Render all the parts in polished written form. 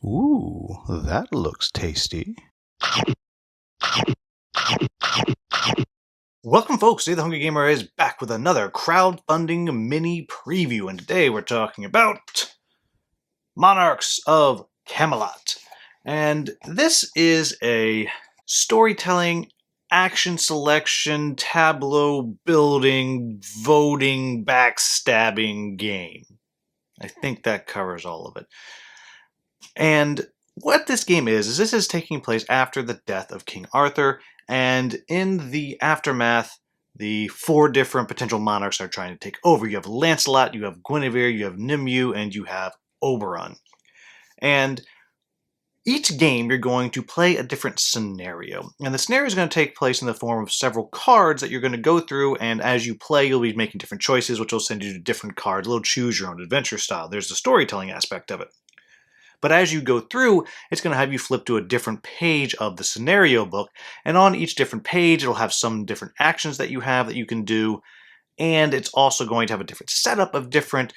Ooh, that looks tasty. Welcome folks, today the Hungry Gamer is back with another crowdfunding mini preview, and today we're talking about Monarchs of Camelot. And this is a storytelling, action selection, tableau building, voting, backstabbing game. I think that covers all of it. And what this game is this is taking place after the death of King Arthur, and in the aftermath, the four different potential monarchs are trying to take over. You have Lancelot, you have Guinevere, you have Nimue, and you have Oberon. And each game you're going to play a different scenario. And the scenario is going to take place in the form of several cards that you're going to go through, and as you play you'll be making different choices, which will send you to different cards, a little choose your own adventure style. There's the storytelling aspect of it. But as you go through, it's going to have you flip to a different page of the scenario book, and on each different page it'll have some different actions that you have that you can do, and it's also going to have a different setup of different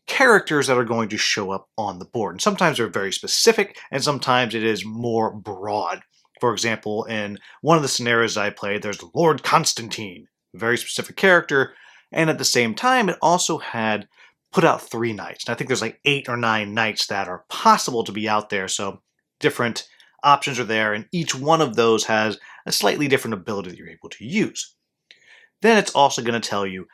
characters that are going to show up on the board. And sometimes they're very specific, and sometimes it is more broad. For example, in one of the scenarios I played, there's Lord Constantine, a very specific character, and at the same time it also had put out 3 knights. And I think there's like 8 or 9 knights that are possible to be out there, so different options are there, and each one of those has a slightly different ability that you're able to use. Then it's also going to tell you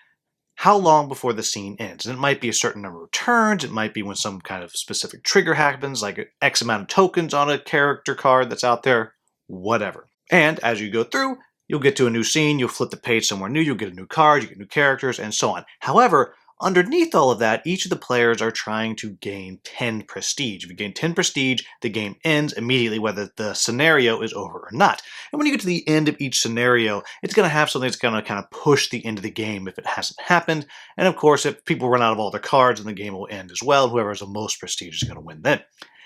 how long before the scene ends. And it might be a certain number of turns, it might be when some kind of specific trigger happens, like X amount of tokens on a character card that's out there, whatever. And as you go through, you'll get to a new scene, you'll flip the page somewhere new, you'll get a new card, you get new characters, and so on. However, underneath all of that, each of the players are trying to gain 10 prestige. If you gain 10 prestige, the game ends immediately, whether the scenario is over or not. And when you get to the end of each scenario, it's going to have something that's going to kind of push the end of the game if it hasn't happened. And of course, if people run out of all their cards, then the game will end as well. Whoever has the most prestige is going to win then.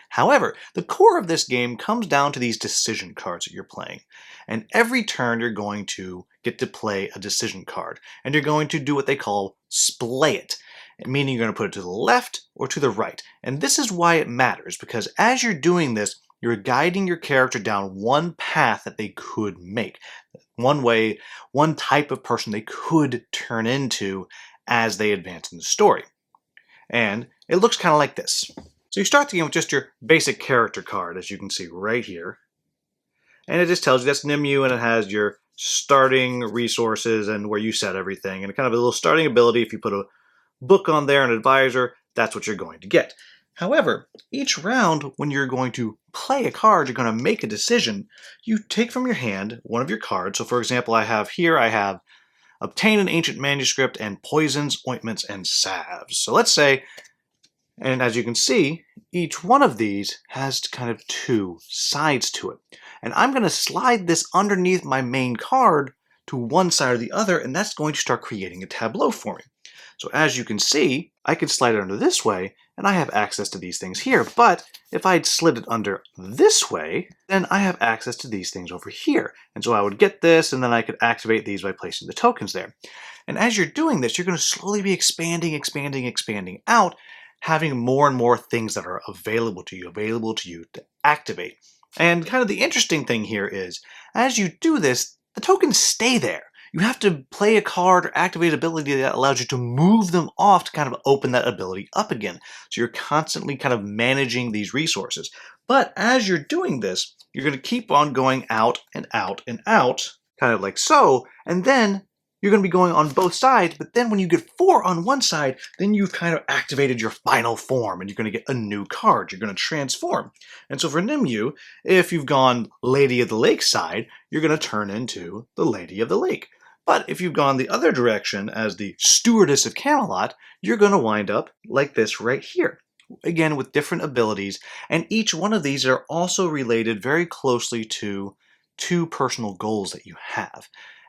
However, the core of this game comes down to these decision cards that you're playing. And every turn you're going to get to play a decision card. And you're going to do what they call splay it, meaning you're going to put it to the left or to the right. And this is why it matters, because as you're doing this, you're guiding your character down one path that they could make. One way, one type of person they could turn into as they advance in the story. And it looks kind of like this. So you start the game with just your basic character card, as you can see right here. And it just tells you that's Nimue, and it has your starting resources and where you set everything. And kind of a little starting ability. If you put a book on there, an advisor, that's what you're going to get. However, each round, when you're going to play a card, you're going to make a decision. You take from your hand one of your cards. So for example, I have obtain an ancient manuscript and poisons, ointments, and salves. So let's say, and as you can see, each one of these has kind of 2 sides to it. And I'm going to slide this underneath my main card to one side or the other, and that's going to start creating a tableau for me. So as you can see, I can slide it under this way, and I have access to these things here. But if I had slid it under this way, then I have access to these things over here. And so I would get this, and then I could activate these by placing the tokens there. And as you're doing this, you're going to slowly be expanding out, having more and more things that are available to you to activate. And kind of the interesting thing here is, as you do this, the tokens stay there. You have to play a card or activate an ability that allows you to move them off to kind of open that ability up again. So you're constantly kind of managing these resources. But as you're doing this, you're going to keep on going out and out and out, kind of like so, and then you're going to be going on both sides, but then when you get 4 on one side, then you've kind of activated your final form, and you're going to get a new card. You're going to transform. And so for Nimue, if you've gone Lady of the Lake side, you're going to turn into the Lady of the Lake. But if you've gone the other direction as the Stewardess of Camelot, you're going to wind up like this right here. Again, with different abilities, and each one of these are also related very closely to 2 personal goals that you have.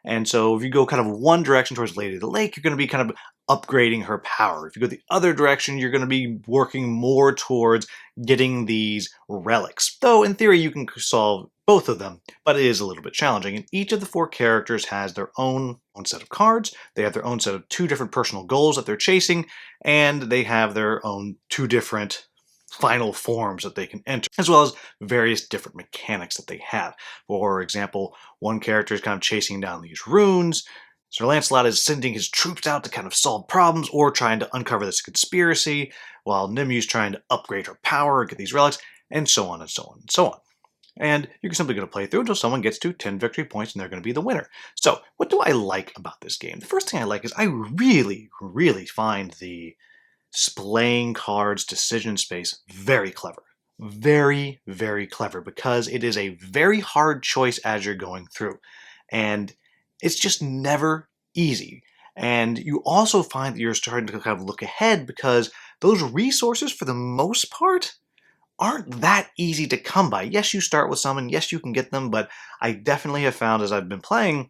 And so if you go kind of one direction towards Lady of the Lake, you're going to be kind of upgrading her power. If you go the other direction, you're going to be working more towards getting these relics. Though in theory you can solve both of them, but it is a little bit challenging. And each of the 4 characters has their own set of cards. They have their own set of 2 different personal goals that they're chasing, and they have their own 2 different final forms that they can enter, as well as various different mechanics that they have. For example, one character is kind of chasing down these runes. Sir Lancelot is sending his troops out to kind of solve problems or trying to uncover this conspiracy, while Nimue's trying to upgrade her power, get these relics, and so on and so on and so on. And you're simply going to play through until someone gets to 10 victory points and they're going to be the winner. So, what do I like about this game? The first thing I like is I really, really find the splaying cards decision space very clever. Very, very clever, because it is a very hard choice as you're going through. And it's just never easy. And you also find that you're starting to kind of look ahead, because those resources, for the most part, aren't that easy to come by. Yes, you start with some, and yes, you can get them, but I definitely have found as I've been playing,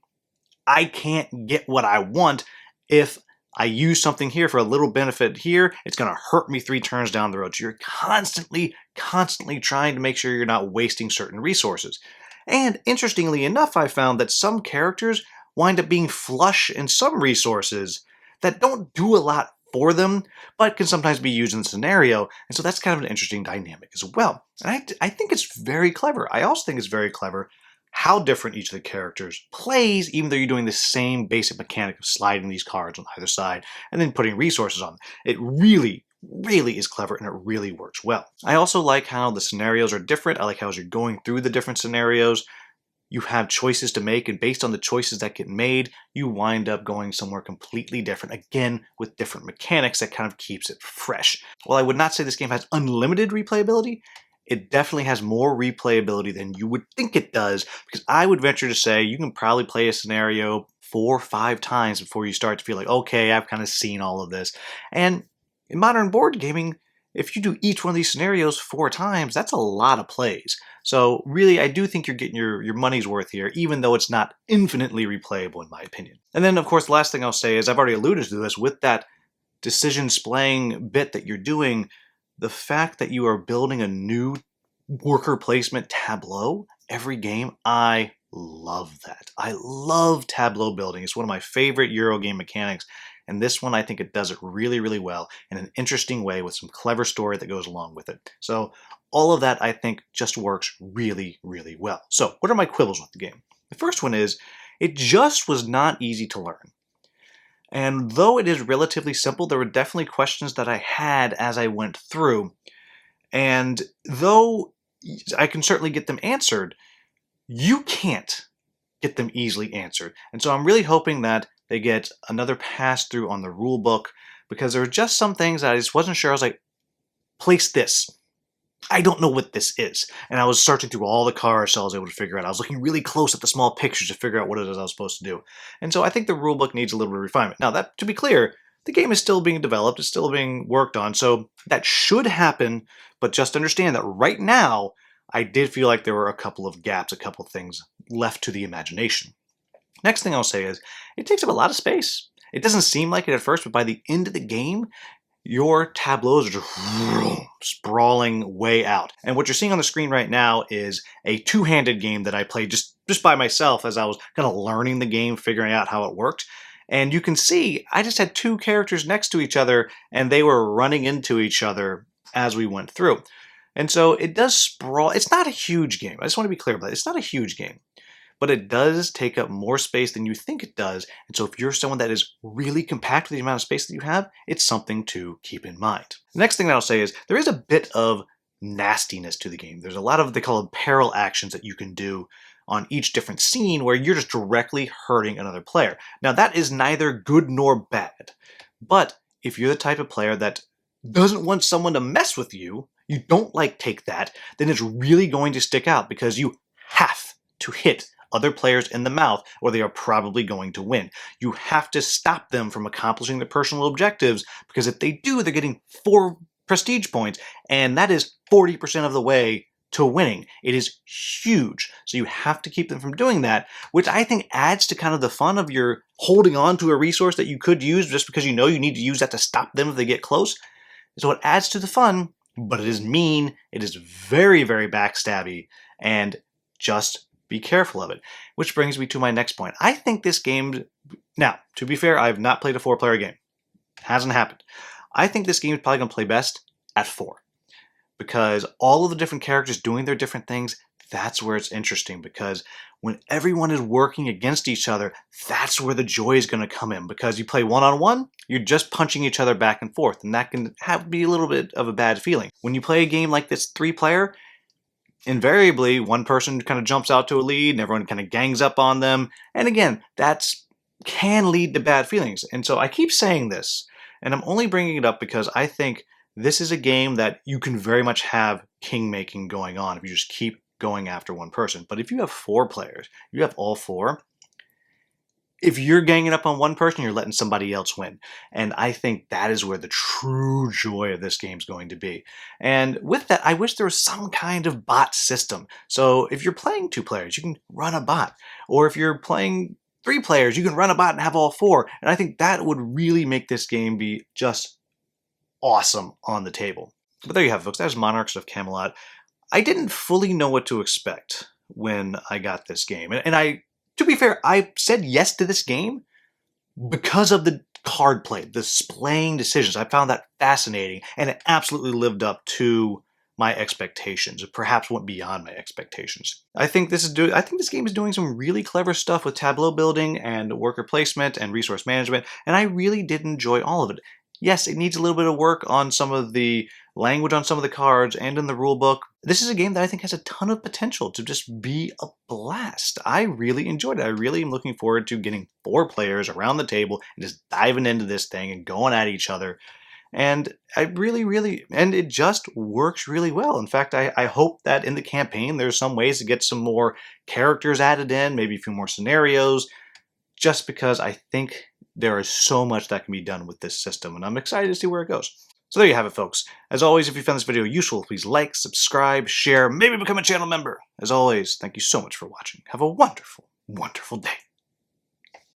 I can't get what I want if I use something here for a little benefit here. It's going to hurt me 3 turns down the road. So you're constantly trying to make sure you're not wasting certain resources. And interestingly enough, I found that some characters wind up being flush in some resources that don't do a lot for them, but can sometimes be used in the scenario. And so that's kind of an interesting dynamic as well. And I think it's very clever. I also think it's very clever how different each of the characters plays, even though you're doing the same basic mechanic of sliding these cards on either side and then putting resources on them. It really is clever, and it really works well. I also like how the scenarios are different. I like how as you're going through the different scenarios, you have choices to make, and based on the choices that get made, you wind up going somewhere completely different, again, with different mechanics that kind of keeps it fresh. While I would not say this game has unlimited replayability, it definitely has more replayability than you would think it does, because I would venture to say you can probably play a scenario 4 or 5 times before you start to feel like, okay, I've kind of seen all of this. And in modern board gaming, if you do each one of these scenarios 4 times, that's a lot of plays. So really, I do think you're getting your money's worth here, even though it's not infinitely replayable in my opinion. And then, of course, the last thing I'll say is I've already alluded to this with that decision splaying bit that you're doing. The fact that you are building a new worker placement tableau every game, I love that. I love tableau building. It's one of my favorite Eurogame mechanics, and this one I think it does it really, really well in an interesting way with some clever story that goes along with it. So all of that I think just works really, really well. So what are my quibbles with the game? The first one is it just was not easy to learn. And though it is relatively simple, there were definitely questions that I had as I went through. And though I can certainly get them answered, you can't get them easily answered. And so I'm really hoping that they get another pass through on the rule book, because there were just some things that I just wasn't sure. I was like, place this. I don't know what this is. And I was searching through all the cards so I was able to figure out. I was looking really close at the small pictures to figure out what it is I was supposed to do. And so I think the rulebook needs a little bit of refinement. Now, that, to be clear, the game is still being developed. It's still being worked on. So that should happen. But just understand that right now, I did feel like there were a couple of gaps, a couple of things left to the imagination. Next thing I'll say is it takes up a lot of space. It doesn't seem like it at first, but by the end of the game, your tableaus are just sprawling way out. And what you're seeing on the screen right now is a two-handed game that I played just by myself as I was kind of learning the game, figuring out how it worked. And you can see I just had 2 characters next to each other, and they were running into each other as we went through. And so it does sprawl. It's not a huge game. I just want to be clear about it. It's not a huge game. But it does take up more space than you think it does. And so if you're someone that is really compact with the amount of space that you have, it's something to keep in mind. The next thing that I'll say is there is a bit of nastiness to the game. There's a lot of, they call them peril actions that you can do on each different scene where you're just directly hurting another player. Now that is neither good nor bad. But if you're the type of player that doesn't want someone to mess with you, you don't like take that, then it's really going to stick out because you have to hit other players in the mouth or they are probably going to win. You have to stop them from accomplishing their personal objectives, because if they do, they're getting 4 prestige points, and that is 40% of the way to winning. It is huge. So you have to keep them from doing that, which I think adds to kind of the fun of your holding on to a resource that you could use just because you know you need to use that to stop them if they get close. So it adds to the fun, but it is mean, it is very, very backstabby, and just be careful of it. Which brings me to my next point. I think this game, now, to be fair, I have not played a 4-player game. Hasn't happened. I think this game is probably going to play best at 4. because all of the different characters doing their different things, that's where it's interesting, because when everyone is working against each other, that's where the joy is going to come in, because you play one-on-one, you're just punching each other back and forth, and that can be a little bit of a bad feeling. When you play a game like this 3-player, invariably one person kind of jumps out to a lead and everyone kind of gangs up on them, and again, that's can lead to bad feelings. And so I keep saying this, and I'm only bringing it up because I think this is a game that you can very much have king making going on if you just keep going after one person. But if you have 4 players, you have all 4, if you're ganging up on one person, you're letting somebody else win. And I think that is where the true joy of this game is going to be. And with that, I wish there was some kind of bot system. So if you're playing 2 players, you can run a bot. Or if you're playing 3 players, you can run a bot and have all 4. And I think that would really make this game be just awesome on the table. But there you have it, folks. That was Monarchs of Camelot. I didn't fully know what to expect when I got this game. And to be fair, I said yes to this game because of the card play, the splaying decisions. I found that fascinating, and it absolutely lived up to my expectations. It perhaps went beyond my expectations. I think this game is doing some really clever stuff with tableau building and worker placement and resource management, and I really did enjoy all of it. Yes, it needs a little bit of work on some of the language on some of the cards and in the rulebook. This is a game that I think has a ton of potential to just be a blast. I really enjoyed it. I really am looking forward to getting 4 players around the table and just diving into this thing and going at each other. And and it just works really well. In fact, I hope that in the campaign there's some ways to get some more characters added in, maybe a few more scenarios, just because I think there is so much that can be done with this system, and I'm excited to see where it goes. So there you have it, folks. As always, if you found this video useful, please like, subscribe, share, maybe become a channel member. As always, thank you so much for watching. Have a wonderful, wonderful